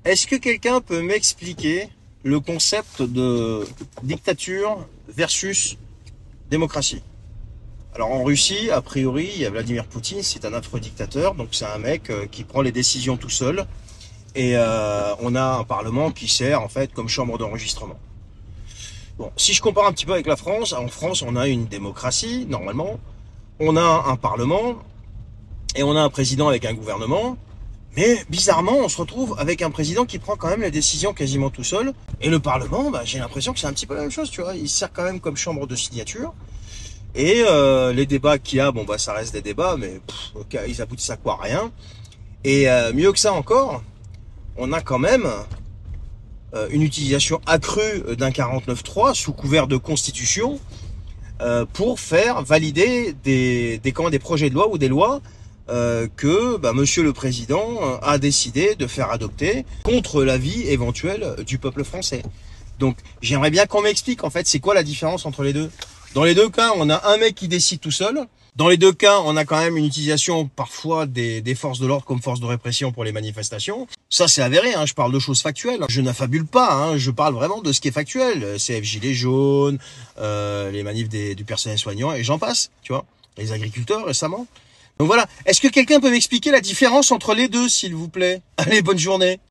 Est-ce que quelqu'un peut m'expliquer le concept de dictature versus démocratie? Alors en Russie, a priori, il y a Vladimir Poutine, c'est un affreux dictateur, donc c'est un mec qui prend les décisions tout seul, et on a un parlement qui sert en fait comme chambre d'enregistrement. Bon, si je compare un petit peu avec la France, en France on a une démocratie, normalement, on a un parlement, et on a un président avec un gouvernement, mais bizarrement, on se retrouve avec un président qui prend quand même les décisions quasiment tout seul. Et le Parlement, bah, j'ai l'impression que c'est un petit peu la même chose, tu vois. Il sert quand même comme chambre de signature. Et les débats qu'il y a, bon bah ça reste des débats, mais ils aboutissent à quoi? Rien. Et mieux que ça encore, on a quand même une utilisation accrue d'un 49.3 sous couvert de constitution pour faire valider des projets de loi ou des lois que Monsieur le Président a décidé de faire adopter contre l'avis éventuel du peuple français. Donc j'aimerais bien qu'on m'explique en fait c'est quoi la différence entre les deux. Dans les deux cas, on a un mec qui décide tout seul. Dans les deux cas, on a quand même une utilisation parfois des forces de l'ordre comme force de répression pour les manifestations. Ça, c'est avéré, hein, je parle de choses factuelles. Je n'affabule pas, hein, je parle vraiment de ce qui est factuel. CF Gilets jaunes, les manifs du personnel soignant, et j'en passe, tu vois. Les agriculteurs récemment. Donc voilà, est-ce que quelqu'un peut m'expliquer la différence entre les deux, s'il vous plaît? Allez, bonne journée.